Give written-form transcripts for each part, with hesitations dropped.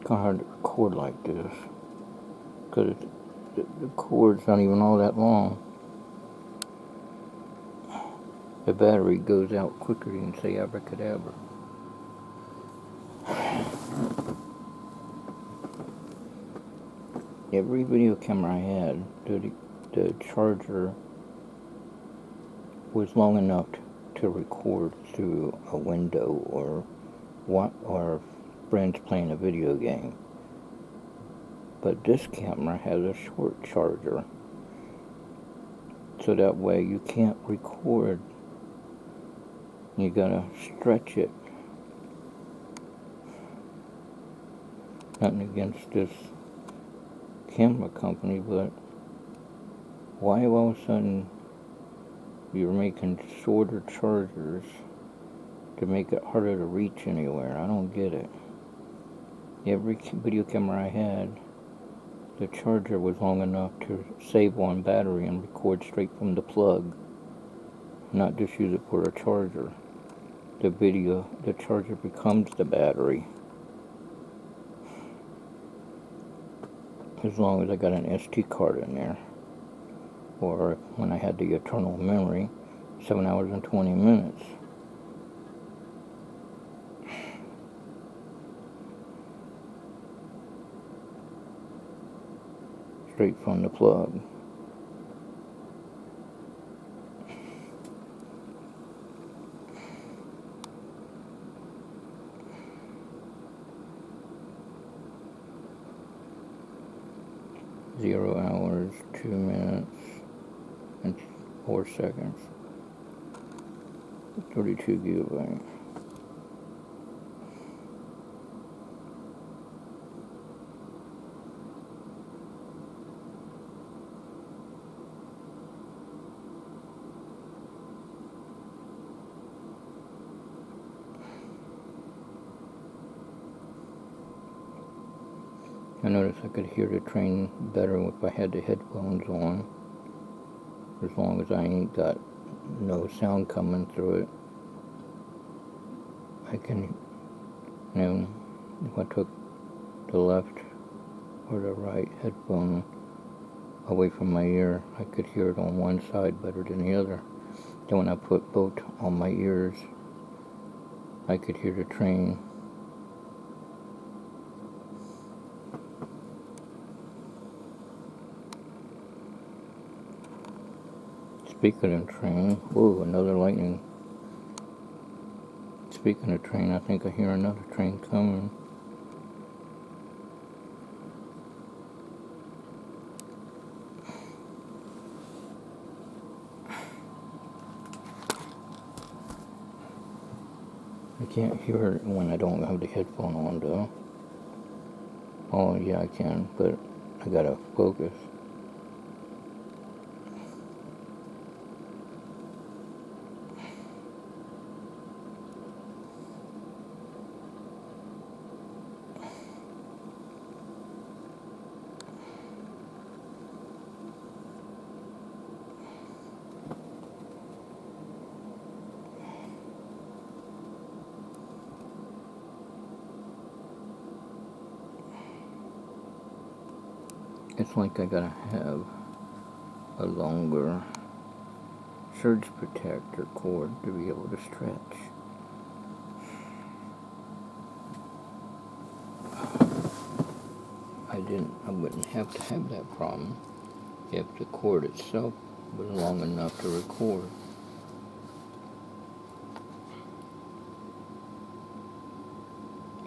Kind of hard to record like this because the cord's not even all that long. The battery goes out quicker than say abracadabra. Every video camera I had, the charger was long enough to record through a window or friends playing a video game. But this camera has a short charger, so that way you can't record. You gotta stretch it. Nothing against this camera company, but why all of a sudden you're making shorter chargers to make it harder to reach anywhere? I don't get it. Every video camera I had, the charger was long enough to save one battery and record straight from the plug, not just use it for a charger. The charger becomes the battery. As long as I got an SD card in there. Or when I had the eternal memory, 7 hours and 20 minutes. Straight from the plug. Zero hours, 2 minutes, and 4 seconds. 32 gigabytes. I noticed I could hear the train better if I had the headphones on, as long as I ain't got no sound coming through it. I can, if I took the left or the right headphone away from my ear, I could hear it on one side better than the other. Then when I put both on my ears, I could hear the train. Speaking of train, whoa, another lightning. Speaking of train, I think I hear another train coming. I can't hear it when I don't have the headphone on though. Oh yeah, I can, but I gotta focus. It's like I gotta have a longer surge protector cord to be able to stretch. I wouldn't have to have that problem if the cord itself was long enough to record.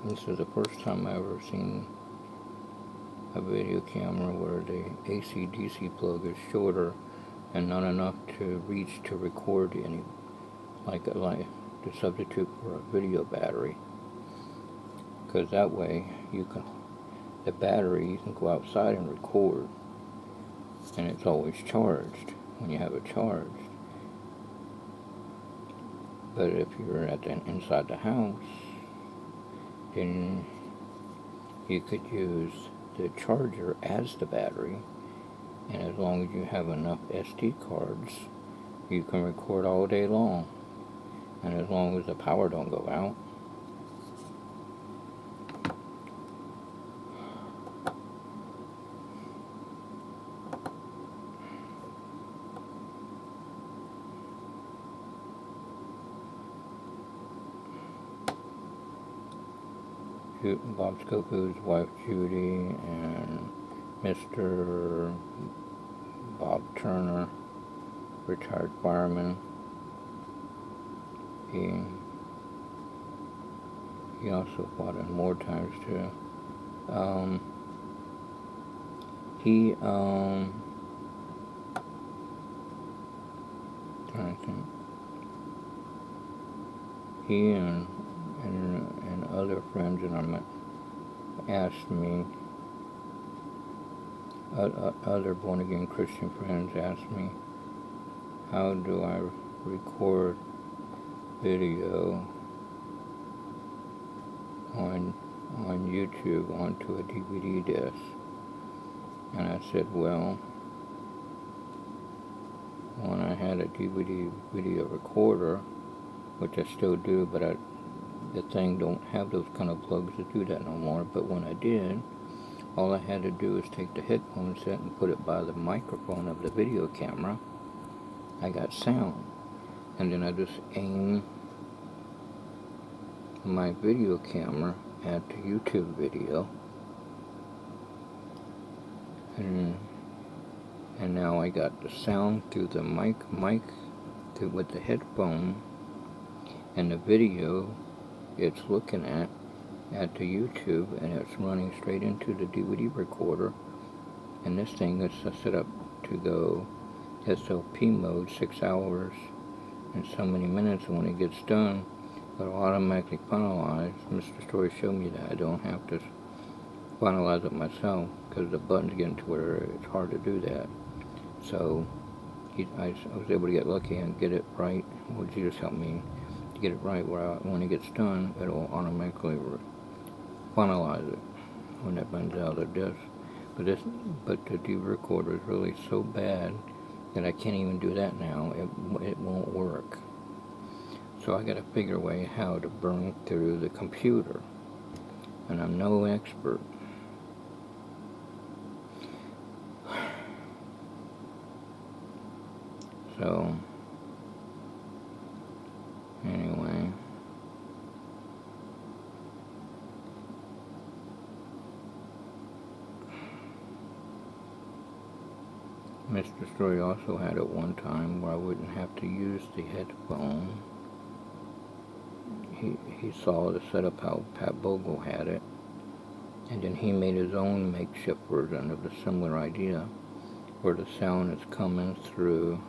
This is the first time I've ever seen a video camera where the AC-DC plug is shorter and not enough to reach to record any, like to substitute for a video battery. Because that way the battery, you can go outside and record, and it's always charged when you have it charged. But if you're inside the house, then you could use the charger as the battery, and as long as you have enough SD cards, you can record all day long, and as long as the power don't go out. Bob Scopo's wife Judy, and Mr. Bob Turner, retired fireman. He also fought in more times too. Trying to think. He and other friends that I met asked me, other born again Christian friends asked me, how do I record video on YouTube onto a DVD disc? And I said, well, when I had a DVD video recorder, which I still do, but the thing don't have those kind of plugs to do that no more. But when I did, all I had to do was take the headphone set and put it by the microphone of the video camera. I got sound. And then I just aim my video camera at the YouTube video. And now I got the sound through the mic with the headphone, and the video it's looking at the YouTube, and it's running straight into the DVD recorder. And this thing is set up to go SLP mode, 6 hours and so many minutes, and when it gets done, it'll automatically finalize. Mr. Story showed me that I don't have to finalize it myself, because the button's getting to where it's hard to do that. So I was able to get lucky and get it right. Well, Jesus helped me to get it right, where when it gets done, it'll automatically finalize it when it runs out of the disc. But the DVD recorder is really so bad that I can't even do that now. It won't work. So I got to figure a way how to burn through the computer, and I'm no expert. So anyway, Mr. Story also had it one time where I wouldn't have to use the headphone. He saw the setup how Pat Bogle had it, and then he made his own makeshift version of the similar idea, where the sound is coming through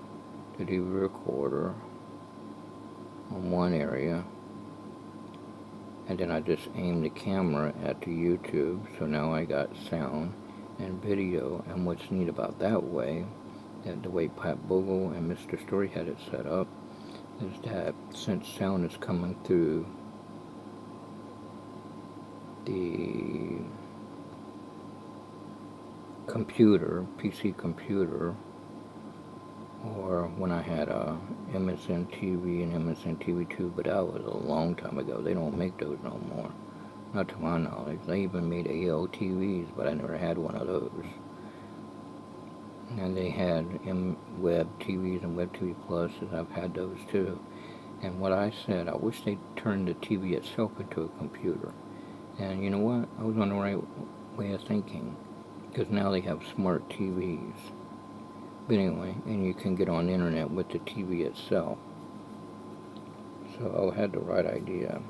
the DVD recorder on one area, and then I just aimed the camera at the YouTube, so now I got sound and video. And what's neat about that way, that the way Pat Bogle and Mr. Story had it set up, is that since sound is coming through the computer, PC computer, or when I had a MSN TV and MSN TV2, but that was a long time ago. They don't make those no more, not to my knowledge. They even made AL TVs, but I never had one of those. And they had Web TVs and Web TV Pluses. I've had those too. And what I said, I wish they'd turned the TV itself into a computer. And you know what? I was on the right way of thinking, because now they have smart TVs. But anyway, and you can get on the internet with the TV itself. So I had the right idea.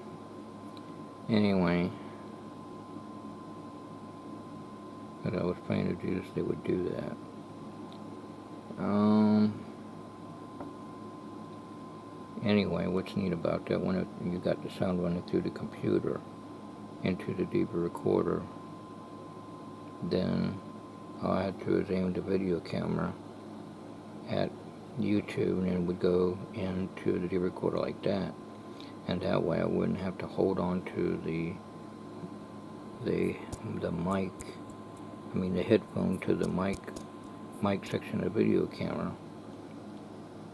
Anyway, but I was praying to Jesus they would do that. Anyway, what's neat about that, when you got the sound running through the computer into the DVD recorder, then all I had to do is aim the video camera at YouTube, and it would go into the DVD recorder like that, and that way I wouldn't have to hold on to the mic, the headphone to the mic section of the video camera.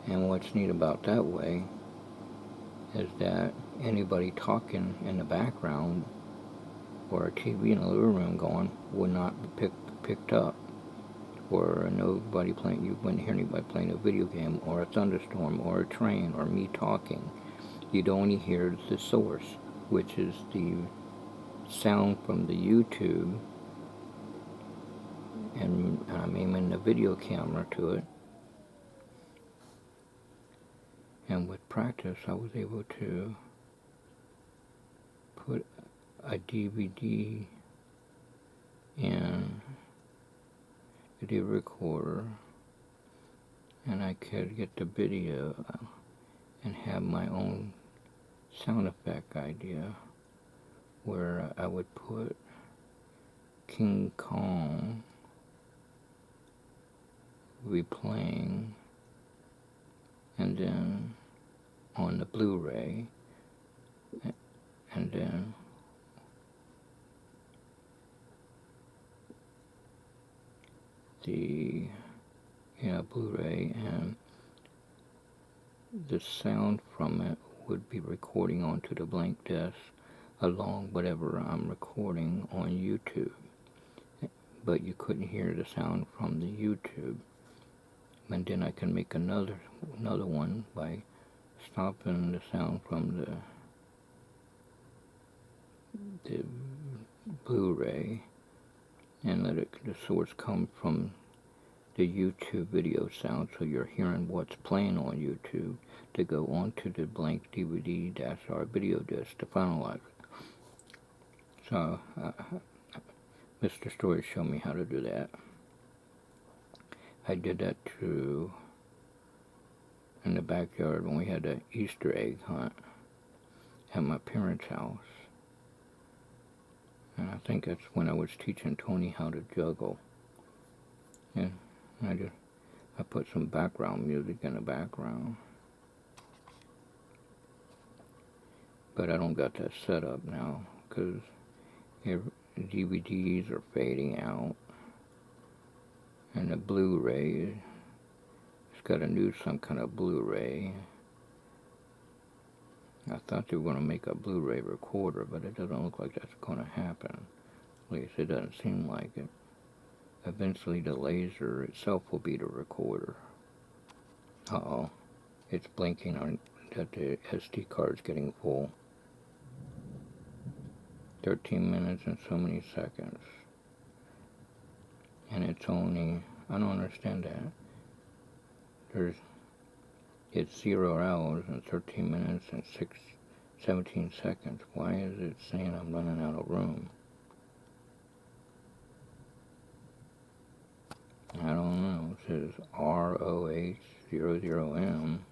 And what's neat about that way is that anybody talking in the background or a TV in the living room going would not be picked up, or nobody playing. You wouldn't hear anybody playing a video game, or a thunderstorm, or a train, or me talking. You'd only hear the source, which is the sound from the YouTube, and I'm aiming the video camera to it. And with practice, I was able to put a DVD in the recorder, and I could get the video and have my own sound effect idea, where I would put King Kong replaying, and then on the Blu-ray, and then the Blu-ray, and the sound from it would be recording onto the blank disc along whatever I'm recording on YouTube. But you couldn't hear the sound from the YouTube. And then I can make another one by stopping the sound from the Blu-ray and let the source come from the YouTube video sound, so you're hearing what's playing on YouTube to go onto the blank DVD-R video disc to finalize it. So Mr. Story showed me how to do that. I did that too in the backyard when we had an Easter egg hunt at my parents' house. And I think that's when I was teaching Tony how to juggle. And I put some background music in the background. But I don't got that set up now, because DVDs are fading out. And the Blu-ray, it's got to do some kind of Blu-ray. I thought they were going to make a Blu-ray recorder, but it doesn't look like that's going to happen. At least it doesn't seem like it. Eventually the laser itself will be the recorder. Uh-oh. It's blinking on that the SD card's getting full. 13 minutes and so many seconds. And it's only, I don't understand that. It's 0 hours and 13 minutes and 17 seconds. Why is it saying I'm running out of room? I don't know. It says ROH00M.